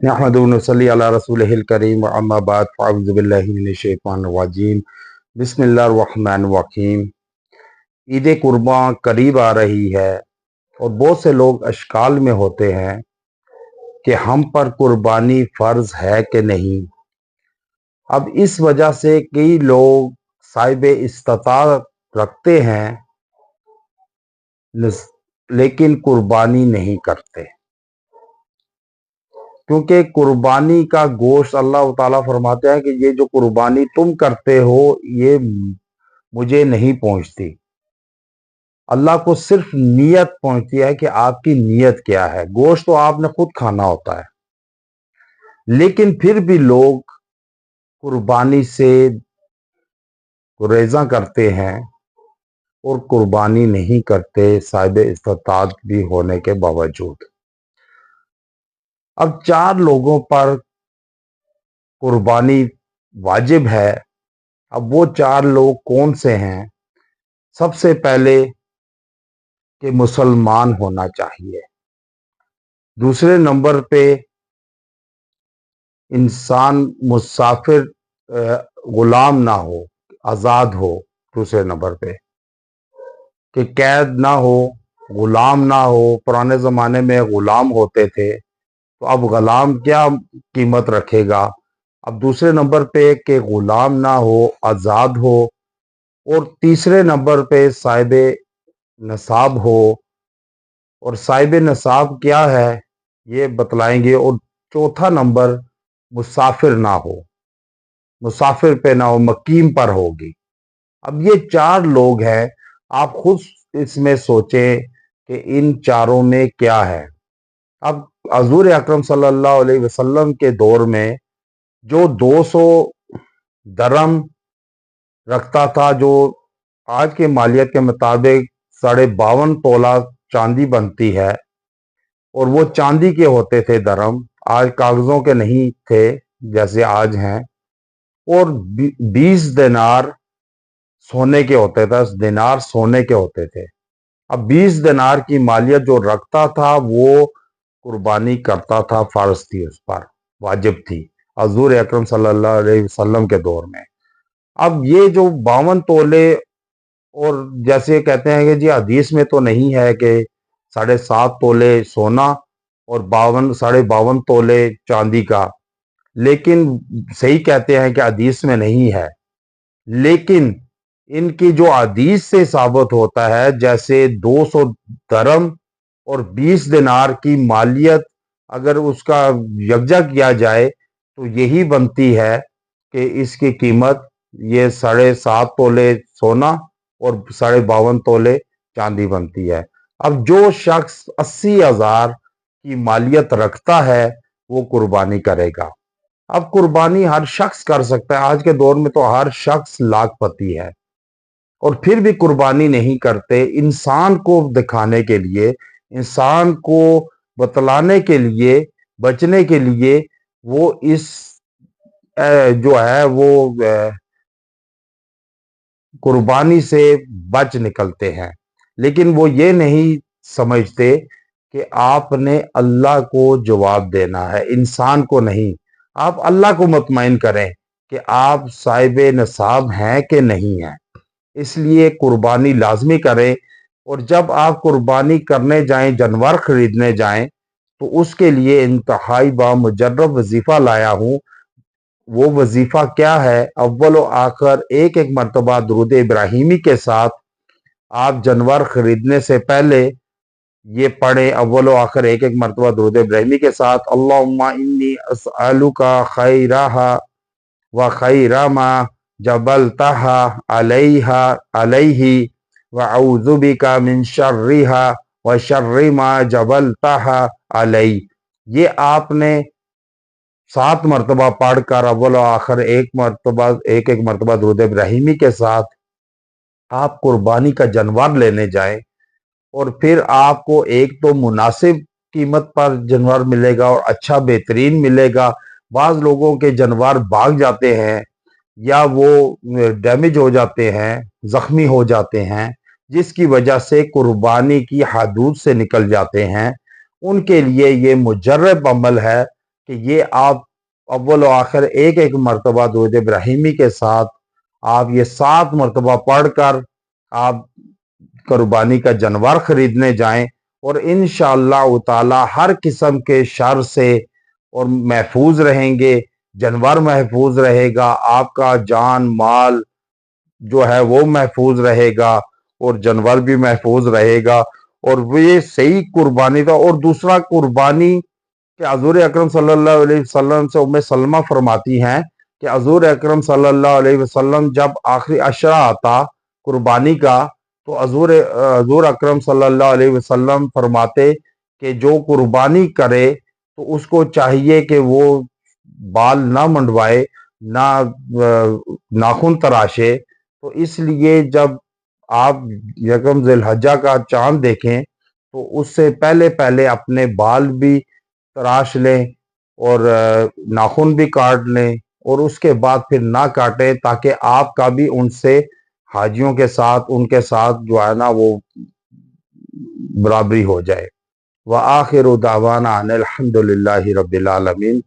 نحمدہ و نصلی علی رسولہ الکریم اما بعد فاعوذ باللہ من الشیطان الرجیم بسم اللہ الرحمن الرحیم۔ عید قرباں قریب آ رہی ہے اور بہت سے لوگ اشکال میں ہوتے ہیں کہ ہم پر قربانی فرض ہے کہ نہیں۔ اب اس وجہ سے کئی لوگ صاحب استطاعت رکھتے ہیں لیکن قربانی نہیں کرتے، کیونکہ قربانی کا گوشت اللہ تعالیٰ فرماتے ہیں کہ یہ جو قربانی تم کرتے ہو یہ مجھے نہیں پہنچتی۔ اللہ کو صرف نیت پہنچتی ہے کہ آپ کی نیت کیا ہے۔ گوشت تو آپ نے خود کھانا ہوتا ہے، لیکن پھر بھی لوگ قربانی سے گریزاں کرتے ہیں اور قربانی نہیں کرتے صاحب استطاعت بھی ہونے کے باوجود۔ اب 4 لوگوں پر قربانی واجب ہے۔ اب وہ 4 لوگ کون سے ہیں؟ سب سے پہلے کہ مسلمان ہونا چاہیے، دوسرے نمبر پہ انسان مسافر غلام نہ ہو، آزاد ہو، دوسرے نمبر پہ کہ قید نہ ہو، غلام نہ ہو۔ پرانے زمانے میں غلام ہوتے تھے تو اب غلام کیا قیمت رکھے گا۔ اب دوسرے نمبر پہ کہ غلام نہ ہو، آزاد ہو، اور تیسرے نمبر پہ صاحب نصاب ہو۔ اور صاحب نصاب کیا ہے یہ بتلائیں گے۔ اور چوتھا نمبر مسافر نہ ہو، مسافر پہ نہ ہو، مقیم پر ہوگی۔ اب یہ 4 لوگ ہیں، آپ خود اس میں سوچیں کہ ان 4 میں کیا ہے۔ اب حضور اکرم صلی اللہ علیہ وسلم کے دور میں جو 200 درم رکھتا تھا، جو آج کے مالیت کے مطابق 52.5 تولہ چاندی بنتی ہے، اور وہ چاندی کے ہوتے تھے درم، آج کاغذوں کے نہیں تھے جیسے آج ہیں۔ اور 20 دینار سونے کے ہوتے تھے، دینار سونے کے ہوتے تھے۔ اب 20 دینار کی مالیت جو رکھتا تھا وہ قربانی کرتا تھا، فرض تھی، اس پر واجب تھی حضور اکرم صلی اللہ علیہ وسلم کے دور میں۔ اب یہ جو 52 تولے، اور جیسے کہتے ہیں کہ جی حدیث میں تو نہیں ہے کہ 7.5 تولے سونا اور 52 تولے چاندی کا، لیکن صحیح کہتے ہیں کہ حدیث میں نہیں ہے۔ لیکن ان کی جو حدیث سے ثابت ہوتا ہے، جیسے 200 درم اور 20 دینار کی مالیت اگر اس کا یکجا کیا جائے تو یہی بنتی ہے کہ اس کی قیمت یہ 7.5 تولے سونا اور 52.5 تولے چاندی بنتی ہے۔ اب جو شخص 80,000 کی مالیت رکھتا ہے وہ قربانی کرے گا۔ اب قربانی ہر شخص کر سکتا ہے، آج کے دور میں تو ہر شخص لاکھ پتی ہے، اور پھر بھی قربانی نہیں کرتے۔ انسان کو دکھانے کے لیے، انسان کو بتلانے کے لیے، بچنے کے لیے وہ اس جو ہے وہ قربانی سے بچ نکلتے ہیں، لیکن وہ یہ نہیں سمجھتے کہ آپ نے اللہ کو جواب دینا ہے، انسان کو نہیں۔ آپ اللہ کو مطمئن کریں کہ آپ صاحب نصاب ہیں کہ نہیں ہیں، اس لیے قربانی لازمی کریں۔ اور جب آپ قربانی کرنے جائیں، جانور خریدنے جائیں، تو اس کے لیے انتہائی مجرب وظیفہ لایا ہوں۔ وہ وظیفہ کیا ہے؟ اول و آخر ایک مرتبہ درود ابراہیمی کے ساتھ آپ جانور خریدنے سے پہلے یہ پڑھیں، اول و آخر ایک مرتبہ درود ابراہیمی کے ساتھ، اللہم انی اسألک خیرہا و خیر ما جبلتہا علیہ وَأَعُوذُ بِكَ مِن شَرِّهَا وَشَرِّ مَا جَبَلْتَهَا عَلَيْهِ۔ یہ آپ نے 7 مرتبہ پڑھ کر اول و آخر ایک مرتبہ درود ابراہیمی کے ساتھ آپ قربانی کا جانور لینے جائیں، اور پھر آپ کو ایک تو مناسب قیمت پر جانور ملے گا اور اچھا بہترین ملے گا۔ بعض لوگوں کے جانور بھاگ جاتے ہیں یا وہ ڈیمیج ہو جاتے ہیں، زخمی ہو جاتے ہیں، جس کی وجہ سے قربانی کی حدود سے نکل جاتے ہیں، ان کے لیے یہ مجرب عمل ہے کہ یہ آپ اول و آخر ایک ایک مرتبہ درود ابراہیمی کے ساتھ آپ یہ 7 مرتبہ پڑھ کر آپ قربانی کا جانور خریدنے جائیں، اور انشاءاللہ تعالی ہر قسم کے شر سے اور محفوظ رہیں گے، جانور محفوظ رہے گا، آپ کا جان مال جو ہے وہ محفوظ رہے گا، اور جانور بھی محفوظ رہے گا، اور وہ یہ صحیح قربانی تھا۔ اور دوسرا قربانی کہ حضور اکرم صلی اللہ علیہ وسلم سے ام سلمہ فرماتی ہیں کہ حضور اکرم صلی اللہ علیہ وسلم جب آخری عشرہ آتا قربانی کا، تو حضور اکرم صلی اللہ علیہ وسلم فرماتے کہ جو قربانی کرے تو اس کو چاہیے کہ وہ بال نہ منڈوائے، نہ ناخن تراشے۔ تو اس لیے جب آپ یکم ذی الحجہ کا چاند دیکھیں تو اس سے پہلے پہلے اپنے بال بھی تراش لیں اور ناخن بھی کاٹ لیں، اور اس کے بعد پھر نہ کاٹیں، تاکہ آپ کا بھی ان سے حاجیوں کے ساتھ ان کے ساتھ جو ہے نا وہ برابری ہو جائے۔ وآخر دعوانا ان الحمد للہ رب العالمین۔